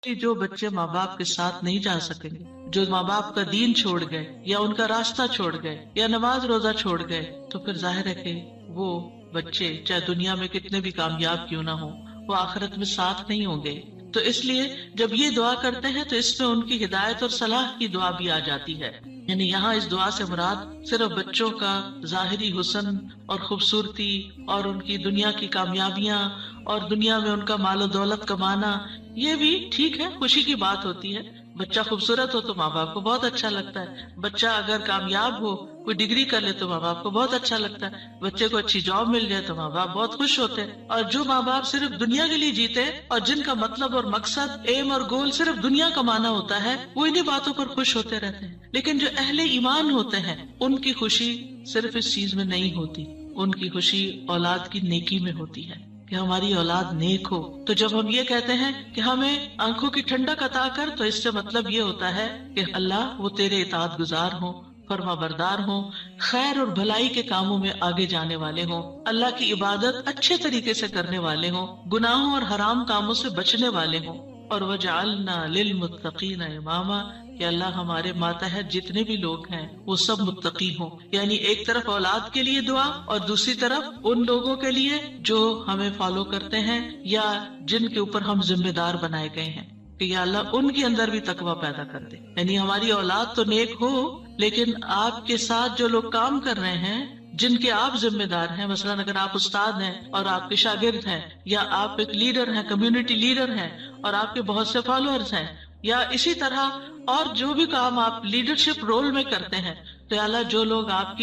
کہ جو بچے ماں باپ کے ساتھ نہیں جا سکیں گے، جو ماں باپ کا دین چھوڑ گئے یا ان کا راستہ چھوڑ گئے یا نماز روزہ چھوڑ گئے، تو پھر ظاہر ہے کہ وہ بچے چاہے دنیا میں کتنے بھی کامیاب کیوں نہ ہوں، وہ آخرت میں ساتھ نہیں ہوں گے۔ تو اس لیے جب یہ دعا کرتے ہیں تو اس میں ان کی ہدایت اور صلاح کی دعا بھی آ جاتی ہے۔ یعنی یہاں اس دعا سے مراد صرف بچوں کا ظاہری حسن اور خوبصورتی اور ان کی دنیا کی کامیابیاں اور دنیا میں ان کا مال و دولت کمانا، یہ بھی ٹھیک ہے، خوشی کی بات ہوتی ہے۔ بچہ خوبصورت ہو تو ماں باپ کو بہت اچھا لگتا ہے، بچہ اگر کامیاب ہو، کوئی ڈگری کر لے تو ماں باپ کو بہت اچھا لگتا ہے، بچے کو اچھی جاب مل جائے تو ماں باپ بہت خوش ہوتے ہیں۔ اور جو ماں باپ صرف دنیا کے لیے جیتے اور جن کا مطلب اور مقصد، ایم اور گول صرف دنیا کمانا ہوتا ہے، وہ انہیں باتوں پر خوش ہوتے رہتے ہیں۔ لیکن جو اہل ایمان ہوتے ہیں ان کی خوشی صرف اس چیز میں نہیں ہوتی، ان کی خوشی اولاد کی نیکی میں ہوتی ہے کہ ہماری اولاد نیک ہو۔ تو جب ہم یہ کہتے ہیں کہ ہمیں آنکھوں کی ٹھنڈک عطا کر، تو اس سے مطلب یہ ہوتا ہے کہ اللہ وہ تیرے اطاعت گزار ہوں، فرما بردار ہوں، خیر اور بھلائی کے کاموں میں آگے جانے والے ہوں، اللہ کی عبادت اچھے طریقے سے کرنے والے ہوں، گناہوں اور حرام کاموں سے بچنے والے ہوں۔ اور وجعلنا للمتقین اماما، کہ اللہ ہمارے ماتحت جتنے بھی لوگ ہیں وہ سب متقی ہوں۔ یعنی ایک طرف اولاد کے لیے دعا اور دوسری طرف ان لوگوں کے لیے جو ہمیں فالو کرتے ہیں یا جن کے اوپر ہم ذمہ دار بنائے گئے ہیں، کہ یا اللہ ان کے اندر بھی تقویٰ پیدا کر دے۔ یعنی ہماری اولاد تو نیک ہو، لیکن آپ کے ساتھ جو لوگ کام کر رہے ہیں، جن کے آپ ذمہ دار ہیں، مثلا اگر آپ استاد ہیں اور آپ کے شاگرد ہیں، یا آپ ایک لیڈر ہیں، کمیونٹی لیڈر ہیں اور آپ کے بہت سے فالوورز ہیں، یا اسی طرح اور جو بھی کام آپ لیڈرشپ رول میں کرتے ہیں، تو یا اللہ جو لوگ آپ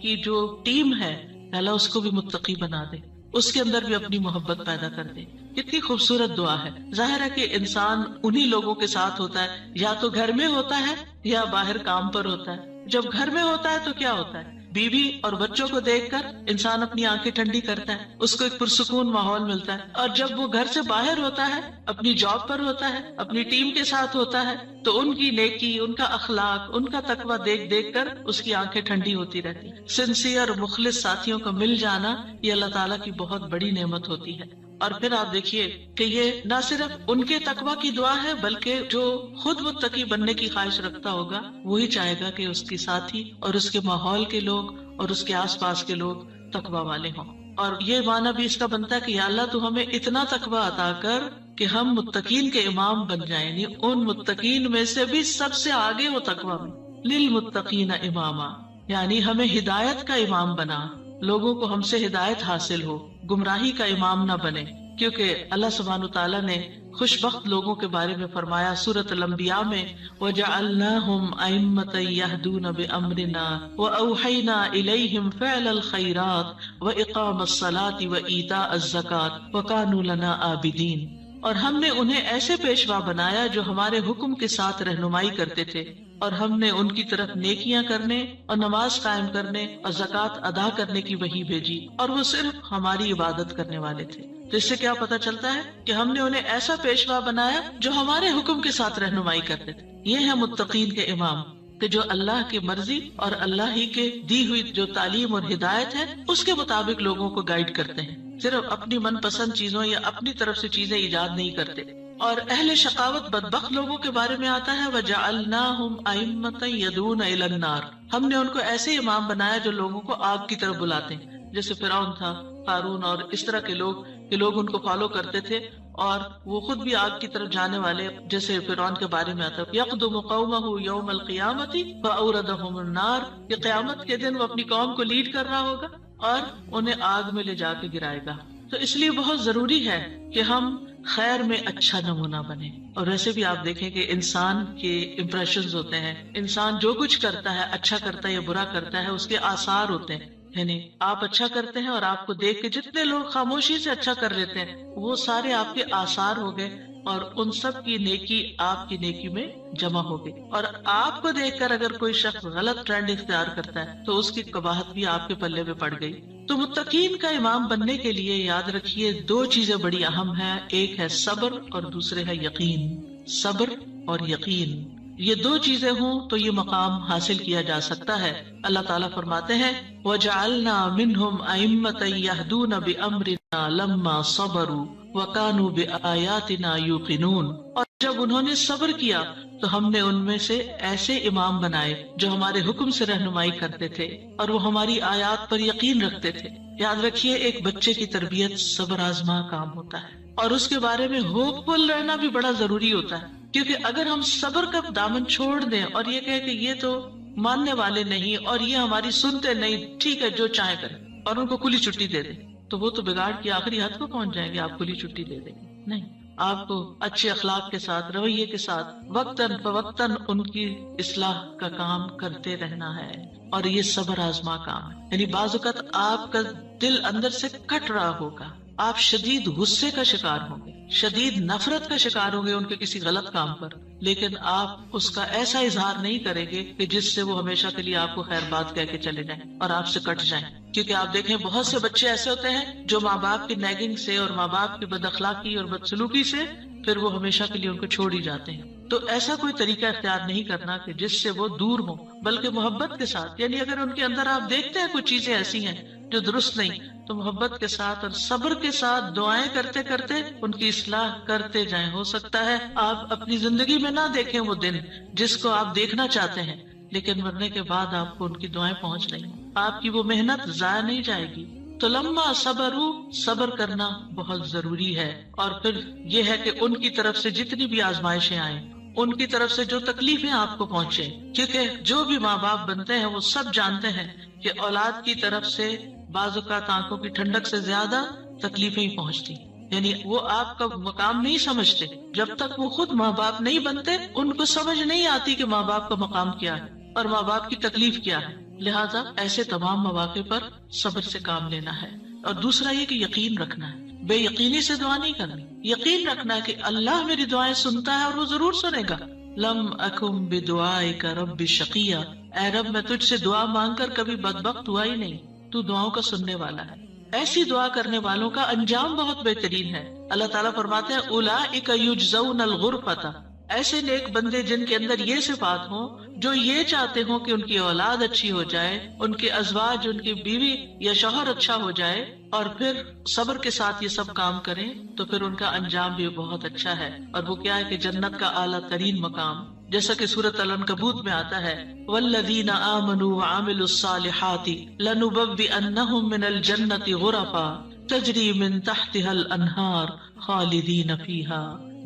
کی جو ٹیم ہے، یا اللہ اس کو بھی متقی بنا دے، اس کے اندر بھی اپنی محبت پیدا کر دے۔ کتنی خوبصورت دعا ہے۔ ظاہر ہے کہ انسان انہی لوگوں کے ساتھ ہوتا ہے، یا تو گھر میں ہوتا ہے یا باہر کام پر ہوتا ہے۔ جب گھر میں ہوتا ہے تو کیا ہوتا ہے، بیوی اور بچوں کو دیکھ کر انسان اپنی آنکھیں ٹھنڈی کرتا ہے، اس کو ایک پرسکون ماحول ملتا ہے۔ اور جب وہ گھر سے باہر ہوتا ہے، اپنی جاب پر ہوتا ہے، اپنی ٹیم کے ساتھ ہوتا ہے، تو ان کی نیکی، ان کا اخلاق، ان کا تقویٰ دیکھ دیکھ کر اس کی آنکھیں ٹھنڈی ہوتی رہتی ہیں۔ سنسیئر اور مخلص ساتھیوں کا مل جانا یہ اللہ تعالیٰ کی بہت بڑی نعمت ہوتی ہے۔ اور پھر آپ دیکھیے کہ یہ نہ صرف ان کے تقویٰ کی دعا ہے، بلکہ جو خود متقی بننے کی خواہش رکھتا ہوگا وہی چاہے گا کہ اس کی ساتھی اور اس کے ماحول کے لوگ اور اس کے آس پاس کے لوگ تقویٰ والے ہوں۔ اور یہ معنی بھی اس کا بنتا ہے کہ یا اللہ تو ہمیں اتنا تقویٰ عطا کر کہ ہم متقین کے امام بن جائیں، یعنی ان متقین میں سے بھی سب سے آگے ہو تقویٰ میں۔ للمتقین اماما، یعنی ہمیں ہدایت کا امام بنا، لوگوں کو ہم سے ہدایت حاصل ہو، گمراہی کا امام نہ بنے۔ کیونکہ اللہ سبحانہ تعالیٰ نے خوش بخت لوگوں کے بارے میں فرمایا سورۃ الانبیاء میں، وَجَعَلْنَاهُمْ أَئِمَّةً يَهْدُونَ بِأَمْرِنَا وَأَوْحَيْنَا إِلَيْهِمْ فِعْلَ الْخَيْرَاتِ وَإِقَامَ الصَّلَاةِ وَإِيتَاءَ الزَّكَاةِ وَكَانُوا لَنَا عَابِدِينَ، اور ہم نے انہیں ایسے پیشوا بنایا جو ہمارے حکم کے ساتھ رہنمائی کرتے تھے، اور ہم نے ان کی طرف نیکیاں کرنے اور نماز قائم کرنے اور زکوٰۃ ادا کرنے کی وحی بھیجی، اور وہ صرف ہماری عبادت کرنے والے تھے۔ تو اس سے کیا پتہ چلتا ہے کہ ہم نے انہیں ایسا پیشوا بنایا جو ہمارے حکم کے ساتھ رہنمائی کرتے تھے۔ یہ ہے متقین کے امام، کہ جو اللہ کی مرضی اور اللہ ہی کے دی ہوئی جو تعلیم اور ہدایت ہے اس کے مطابق لوگوں کو گائیڈ کرتے ہیں، صرف اپنی من پسند چیزوں یا اپنی طرف سے چیزیں ایجاد نہیں کرتے۔ اور اہل شقاوت بدبخت لوگوں کے بارے میں آتا ہے وَجَعَلْنَاهُمْ أَئِمَّةً يَدْعُونَ إِلَى النَّارِ، ہم نے ان کو ایسے امام بنایا جو لوگوں کو آگ کی طرف بلاتے ہیں، جیسے فرعون تھا، قارون اور اس طرح کے لوگ کہ لوگ ان کو فالو کرتے تھے اور وہ خود بھی آگ کی طرف جانے والے، جیسے فرعون کے بارے میں آتا ہے يَقْدُمُ قَوْمَهُ يَوْمَ الْقِيَامَةِ فَأَوْرَدَهُمُ النَّارِ، کہ قیامت کے دن وہ اپنی قوم کو لیڈ کر رہا ہوگا اور انہیں آگ میں لے جا کے گرائے گا۔ تو اس لیے بہت ضروری ہے کہ ہم خیر میں اچھا نمونہ بنے۔ اور ویسے بھی آپ دیکھیں کہ انسان کے امپریشنز ہوتے ہیں، انسان جو کچھ کرتا ہے، اچھا کرتا ہے یا برا کرتا ہے، اس کے آثار ہوتے ہیں۔ یعنی آپ اچھا کرتے ہیں اور آپ کو دیکھ کے جتنے لوگ خاموشی سے اچھا کر لیتے ہیں وہ سارے آپ کے آثار ہو گئے، اور ان سب کی نیکی آپ کی نیکی میں جمع ہو گئی۔ اور آپ کو دیکھ کر اگر کوئی شخص غلط ٹرینڈ اختیار کرتا ہے تو اس کی قباحت بھی آپ کے پلے پہ پڑ گئی۔ تو متقین کا امام بننے کے لیے یاد رکھیے دو چیزیں بڑی اہم ہیں، ایک ہے صبر اور دوسرے ہے یقین۔ صبر اور یقین، یہ دو چیزیں ہوں تو یہ مقام حاصل کیا جا سکتا ہے۔ اللہ تعالیٰ فرماتے ہیں وَجَعَلْنَا مِنْهُمْ أَئِمَّةً يَهْدُونَ بِأَمْرِنَا لَمَّا صَبَرُوا وَكَانُوا بِآيَاتِنَا يُوقِنُونَ، اور جب انہوں نے صبر کیا تو ہم نے ان میں سے ایسے امام بنائے جو ہمارے حکم سے رہنمائی کرتے تھے اور وہ ہماری آیات پر یقین رکھتے تھے۔ یاد رکھیے، ایک بچے کی تربیت صبر آزما کام ہوتا ہے، اور اس کے بارے میں ہوپ فل رہنا بھی بڑا ضروری ہوتا ہے، کیونکہ اگر ہم صبر کا دامن چھوڑ دیں اور یہ کہیں کہ یہ تو ماننے والے نہیں اور یہ ہماری سنتے نہیں، ٹھیک ہے جو چاہے کریں، اور ان کو کھلی چھٹی دے دیں، تو وہ تو بگاڑ کی آخری حد کو پہنچ جائیں گے۔ آپ کھلی چھٹی دے دیں گے نہیں، آپ کو اچھے اخلاق کے ساتھ، رویے کے ساتھ وقتاً فوقتاً ان کی اصلاح کا کام کرتے رہنا ہے، اور یہ صبر آزما کام ہے۔ یعنی بعض اوقات آپ کا دل اندر سے کٹ رہا ہوگا، آپ شدید غصے کا شکار ہوں گے، شدید نفرت کا شکار ہوں گے ان کے کسی غلط کام پر، لیکن آپ اس کا ایسا اظہار نہیں کریں گے کہ جس سے وہ ہمیشہ کے لیے آپ کو خیر بات کہہ کے چلے جائیں اور آپ سے کٹ جائیں۔ کیونکہ آپ دیکھیں بہت سے بچے ایسے ہوتے ہیں جو ماں باپ کی نیگنگ سے اور ماں باپ کی بد اخلاقی اور بدسلوکی سے پھر وہ ہمیشہ کے لیے ان کو چھوڑ ہی جاتے ہیں۔ تو ایسا کوئی طریقہ اختیار نہیں کرنا کہ جس سے وہ دور ہوں، بلکہ محبت کے ساتھ، یعنی اگر ان کے اندر آپ دیکھتے ہیں کچھ چیزیں ایسی ہیں جو درست نہیں، تو محبت کے ساتھ اور صبر کے ساتھ دعائیں کرتے کرتے ان کی اصلاح کرتے جائیں۔ ہو سکتا ہے آپ اپنی زندگی میں نہ دیکھیں وہ دن جس کو آپ دیکھنا چاہتے ہیں، لیکن مرنے کے بعد آپ کو ان کی دعائیں پہنچ رہی ہیں، آپ کی وہ محنت ضائع نہیں جائے گی۔ تو لما صبروا، صبر کرنا بہت ضروری ہے، اور پھر یہ ہے کہ ان کی طرف سے جتنی بھی آزمائشیں آئیں، ان کی طرف سے جو تکلیفیں آپ کو پہنچے، کیونکہ جو بھی ماں باپ بنتے ہیں وہ سب جانتے ہیں کہ اولاد کی طرف سے بعض اوقات آنکھوں کی ٹھنڈک سے زیادہ تکلیفیں ہی پہنچتی، یعنی وہ آپ کا مقام نہیں سمجھتے جب تک وہ خود ماں باپ نہیں بنتے، ان کو سمجھ نہیں آتی کہ ماں باپ کا مقام کیا ہے اور ماں باپ کی تکلیف کیا ہے۔ لہٰذا ایسے تمام مواقع پر صبر سے کام لینا ہے، اور دوسرا یہ کہ یقین رکھنا ہے، بے یقینی سے دعا نہیں کرنی، یقین رکھنا ہے کہ اللہ میری دعائیں سنتا ہے اور وہ ضرور سنے گا۔ لم اکم بدعائک رب شقیہ، اے رب میں تجھ سے دعا مانگ کر کبھی بدبخت ہوا ہی نہیں، تو دعاؤں کا سننے والا ہے۔ ایسی دعا کرنے والوں کا انجام بہت بہترین ہے۔ اللہ تعالیٰ فرماتے ہیں اولئک یجزون الغرفۃ، ایسے نیک بندے جن کے اندر یہ صفات ہوں، جو یہ چاہتے ہوں کہ ان کی اولاد اچھی ہو جائے، ان کے ازواج، ان کی بیوی یا شوہر اچھا ہو جائے، اور پھر صبر کے ساتھ یہ سب کام کریں، تو پھر ان کا انجام بھی بہت اچھا ہے۔ اور وہ کیا ہے کہ جنت کا اعلیٰ ترین مقام، جیسا کہ سورۃ العنکبوت میں آتا ہے والذین آمنوا وعملوا الصالحات لنبوئنہم من الجنۃ غرفا تجری من تحتها الانہار خالدین فیہا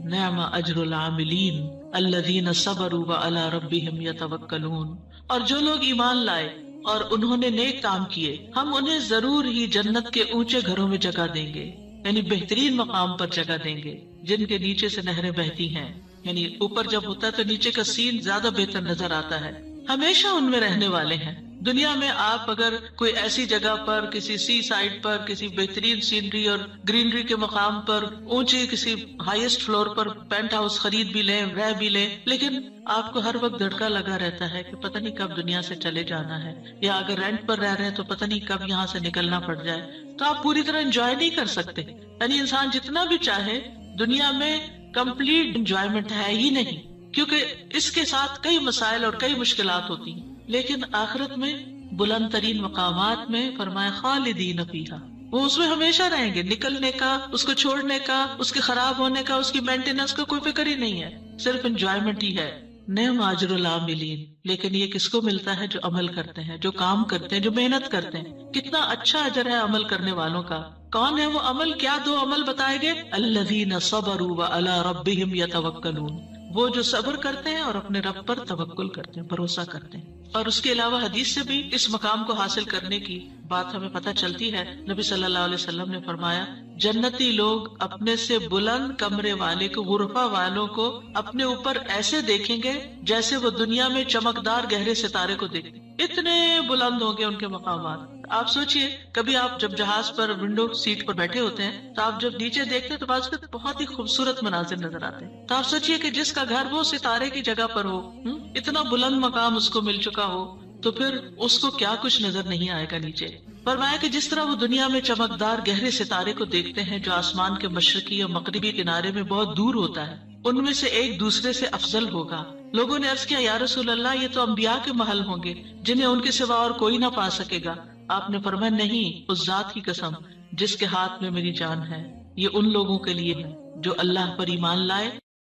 نعم اجر العاملین الذین صبروا وعلی ربہم یتوکلون۔ اور جو لوگ ایمان لائے اور انہوں نے نیک کام کیے، ہم انہیں ضرور ہی جنت کے اونچے گھروں میں جگہ دیں گے، یعنی بہترین مقام پر جگہ دیں گے، جن کے نیچے سے نہریں بہتی ہیں۔ یعنی اوپر جب ہوتا ہے تو نیچے کا سین زیادہ بہتر نظر آتا ہے، ہمیشہ ان میں رہنے والے ہیں۔ دنیا میں آپ اگر کوئی ایسی جگہ پر، کسی سی سائڈ پر، کسی بہترین سینری اور گرینری کے مقام پر، اونچی کسی ہائیسٹ فلور پر پینٹ ہاؤس خرید بھی لیں، رہ بھی لیں، لیکن آپ کو ہر وقت دھڑکا لگا رہتا ہے کہ پتہ نہیں کب دنیا سے چلے جانا ہے، یا اگر رینٹ پر رہ رہے ہیں تو پتہ نہیں کب یہاں سے نکلنا پڑ جائے، تو آپ پوری طرح انجوائے نہیں کر سکتے۔ یعنی انسان جتنا بھی چاہے دنیا میں کمپلیٹ انجوائمنٹ ہے ہی نہیں، کیونکہ اس کے ساتھ کئی مسائل اور کئی مشکلات ہوتی ہیں۔ لیکن آخرت میں بلند ترین مقامات میں فرمایا خالدین فیہا، وہ اس میں ہمیشہ رہیں گے، نکلنے کا، اس کو چھوڑنے کا، اس کے خراب ہونے کا، اس کی مینٹیننس کا کوئی فکر ہی نہیں ہے، صرف انجوائمنٹ ہی ہے۔ نعم اجر العاملین، لیکن یہ کس کو ملتا ہے؟ جو عمل کرتے ہیں، جو کام کرتے ہیں، جو محنت کرتے ہیں۔ کتنا اچھا اجر ہے عمل کرنے والوں کا۔ کون ہے وہ عمل؟ کیا دو عمل بتائے گئے؟ الذین صبروا وعلی ربہم یتوکلون، وہ جو صبر کرتے ہیں اور اپنے رب پر توکل کرتے ہیں، بھروسہ کرتے ہیں۔ اور اس کے علاوہ حدیث سے بھی اس مقام کو حاصل کرنے کی بات ہمیں پتہ چلتی ہے۔ نبی صلی اللہ علیہ وسلم نے فرمایا جنتی لوگ اپنے سے بلند کمرے والے کو، غرفہ والوں کو اپنے اوپر ایسے دیکھیں گے جیسے وہ دنیا میں چمکدار گہرے ستارے کو دیکھتے، اتنے بلند ہوں گے ان کے مقامات۔ آپ سوچئے کبھی آپ جب جہاز پر ونڈو سیٹ پر بیٹھے ہوتے ہیں تو آپ جب نیچے دیکھتے ہیں تو بعض وقت بہت ہی خوبصورت مناظر نظر آتے ہیں۔ تو آپ سوچئے کہ جس کا گھر وہ ستارے کی جگہ پر ہو، اتنا بلند مقام اس کو مل چکا ہو، تو پھر اس کو کیا کچھ نظر نہیں آئے گا نیچے۔ فرمایا کہ جس طرح وہ دنیا میں چمکدار گہرے ستارے کو دیکھتے ہیں جو آسمان کے مشرقی اور مغربی کنارے میں بہت دور ہوتا ہے، ان میں سے ایک دوسرے سے افضل ہوگا۔ لوگوں نے عرض کیا یا رسول اللہ، یہ تو انبیاء کے محل ہوں گے جنہیں ان کے سوا اور کوئی نہ پا سکے گا۔ آپ نے فرمایا نہیں، اس ذات کی قسم جس کے ہاتھ میں میری جان ہے، یہ ان لوگوں کے لیے ہے جو اللہ پر ایمان لائے